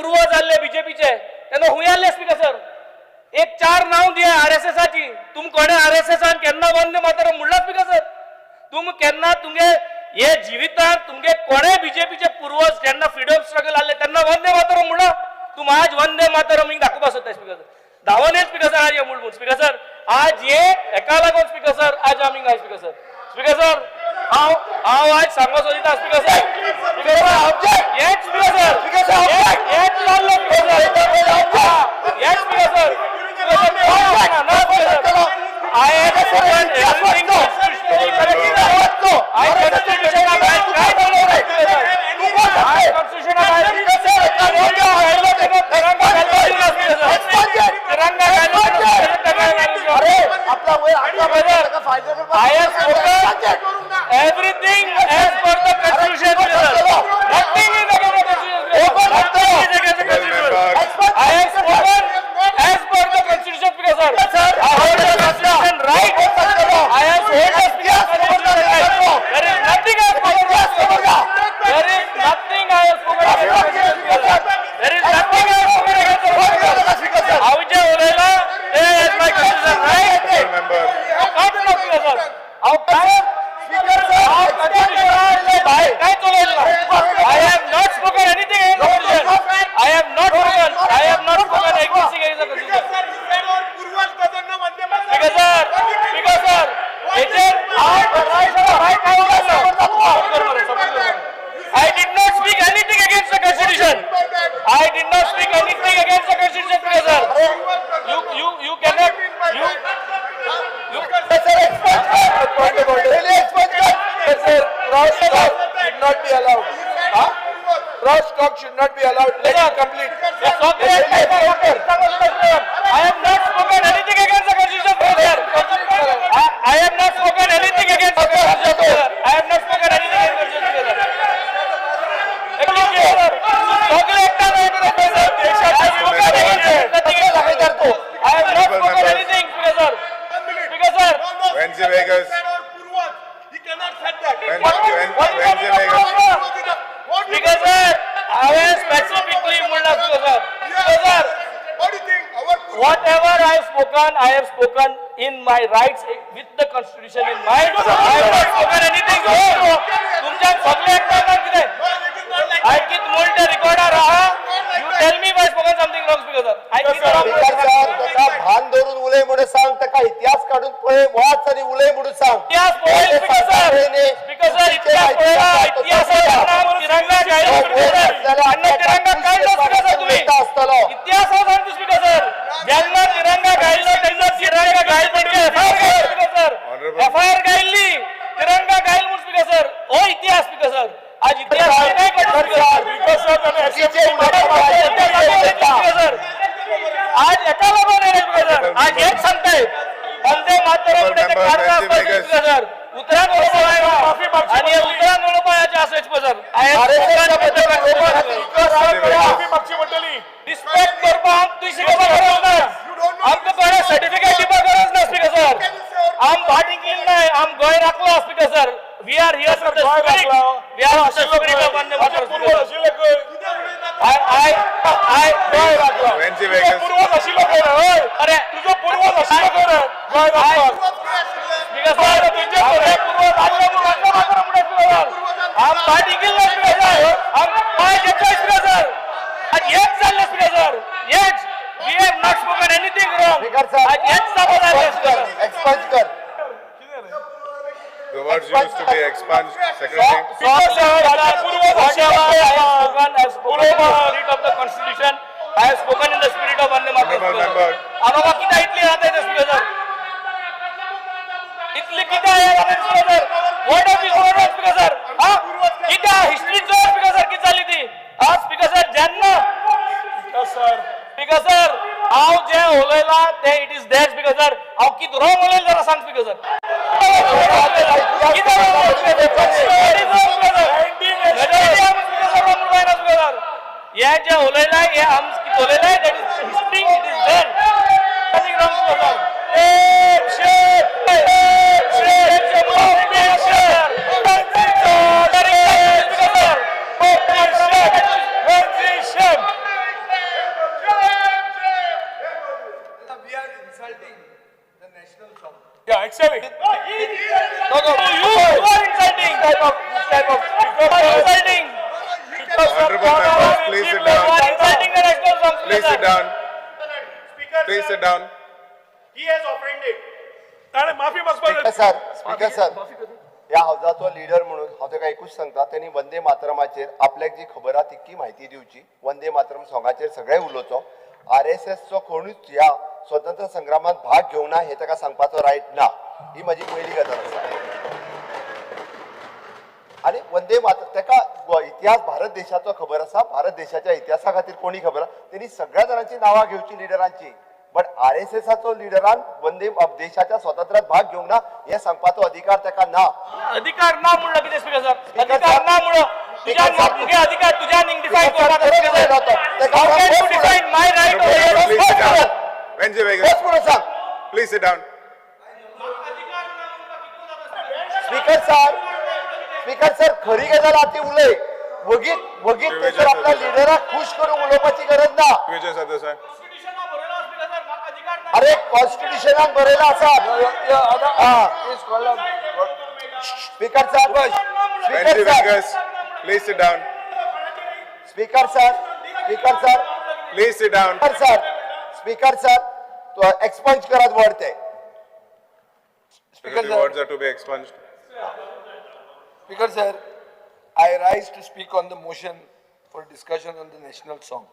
पूर्वज आले बीजेपीचे त्यांना हुंय आले स्पीकर सर एक 4 नाव दिया आरएसएसची तुम कोणे आरएसएसान केन्ना वंदे मातरम म्हणला स्पीकर सर तुम केन्ना तुमगे हे जिवितांत तुमगे कोणे बीजेपीचे पूर्वज जेन्ना फ्रीडम स्ट्रगल आले त्यांना वंदे मातरम म्हणला तुम आज वंदे मातरम हिंग दाखोवपा सोदता स्पीकर सर धावने स्पीकर सर आज हे म्हणून स्पीकर सर आज हे एका लागून स्पीकर सर आज आमी हाय स्पीकर सर हांव आज सांगो सोदिता स्पीकर सर हेच स्पीकर सर हेच जाल्लो speaker sir I am spoken everything as per the constitution. Nothing is against the constitution. I have spoken as per the constitution, sir. I hold the constitution right. I have hold the constitution right. There is nothing I have spoken. There is nothing I have spoken against the constitution. There is nothing I have spoken against the constitution. How is Olela? Is my constitution right? Remember. Not enough, sir. How time? I have not spoken anything against the constitution. I have not spoken anything against the constitution. Because sir, I did not speak anything against the constitution. I did not speak anything against the constitution, sir. You cannot. Should not be allowed. Cross talk should not be allowed. Let it complete. I have not spoken anything against the constitution, sir. I have not spoken anything against the constitution, sir. I have not spoken anything against the constitution, sir. I have not spoken anything, sir. Because sir. Wednesday Vegas. He cannot say that. Wednesday Vegas. Because sir, I have specifically Mullah sir. Because sir, What do you think? whatever I have spoken in my rights with the constitution in mind. I have not spoken anything wrong. तुमच्या सगळे एकमेकांना किती ऐकित मोल्टे recorder राहा. You tell me if I spoken something wrong, speaker sir. I think त्याचा भान धरून उलय म्हणून सांग त्याका इतिहास काढून पळे वाच आणि उलय म्हणून सांग इतिहास पळेल speaker sir. Speaker sir, इतिहास पळेला इतिहासात तिरंगा गायला speaker sir. आणि तिरंगा काढला speaker sir तुम्ही. इतिहास सांगतो speaker sir. ज्यांना तिरंगा गायला त्यांना तिरंगा गायल म्हणजे FIR गायली तिरंगा गायल म्हणून speaker sir. ओ इतिहास speaker sir. आज इतिहास काय करतो आज एका लागून आहे आज एक सांगताय वंदे मातरम सर उत्तरायण आणि उत्तरायण ओळपायाचे असेच सर रिस्पेक्ट करपा तुझी शिकवपा गरज ना आमकां कोणा सर्टिफिकेट दिवपा गरज ना स्पीकर सर आम भाटिंग नाही आम गोय राखलो speaker sir we are here for the spirit we are the spirit of Vande Mataram I गोय राखलो Wednesday Vegas. पूर्वज आशिल्लो कोण अरे तुझो पूर्वज आशिल्लो कोण गोय राखलो स्पीकर सर तुझे पूर्वज आले म्हणून वंदे मातरम म्हणून स्पीकर आम भाटिंग स्पीकर सर आम काय घेतोय स्पीकर सर आज एक चाललं स्पीकर सर एक we have not spoken anything wrong आज एक साबत आहे स्पीकर एक्सपंज कर The words used to be expunged, Secretary. Speaker sir, whatever I have spoken, I have spoken in the spirit of the constitution. I have spoken in the spirit of Vande Mataram. Honorable member. आम्हाला किती इतली राहते ते speaker sir इतली किती आहे राहते speaker sir what of this word speaker sir हां किती history जो स्पीकर सर किती झाली ती हां स्पीकर सर ज्यांना स्पीकर सर हांव जे उलयला ते it is there speaker sir हांव किती रॉंग उलयला जरा सांग स्पीकर सर ये जे उलयला हे आम उलयला that is history it is there nothing wrong Speaker sit sir. down. Speaker, Please sir, sit down. he has offended. ताणे माफी स्पीकर मागपाक स्पीकर सर ह्या हाऊसाचो लिडर म्हणून हांव ताका एकूच सांगता त्यांनी वंदे मातरमाचेर आपल्याक जी खबर आहा तितकी म्हायती दिवची वंदे मातरम सॉंगाचेर सगळे उलोवचो RSSचो कोणूच ह्या स्वतंत्र संग्रामात भाग घेवना हे ताका सांगपाचो रायट ना ही माझी पहिली गजाल आसा आणि वंदे मातरम ताका इतिहास भारत देशाचो खबर आसा भारत देशाच्या इतिहासा खातीर कोणी खबर आहा त्यांनी सगळ्या जाणांची नांवां घेवची लिडरांची बट RSSचो लिडरान वंदे देशाच्या स्वातंत्र्यात भाग घेवंक ना हे सांगपाचो अधिकार ताका ना अधिकार ना म्हणलं किती स्पीकर सर Speaker अधिकार sir. ना म्हणलं तुझ्या Speaker sir. मुखे अधिकार तुझ्या डिफाईन Speaker sir, करतात बरोबर आहे ना तो. ते How can you बरोबर आहे. define my right Please over sit yours? down. Benji बस Vegas, पुढे सांग please sit down. Speaker sir खरी गजाल आहा ती उलय वगीत वगीत थंयसर आपल्या लिडराक खुश करून उलोवपाची गरज ना Vijay Sardesai. अरे कॉन्स्टिट्यूशनान बरयला आसा Please call on. Speaker sir Benji speaker sir Vegas, please sit down. Speaker sir speaker sir Please sit down. Speaker sir तो एक्सपंज करत वर्ड ते Because the words are to be expunged. Speaker sir, I rise to speak on the motion for discussion on the national song.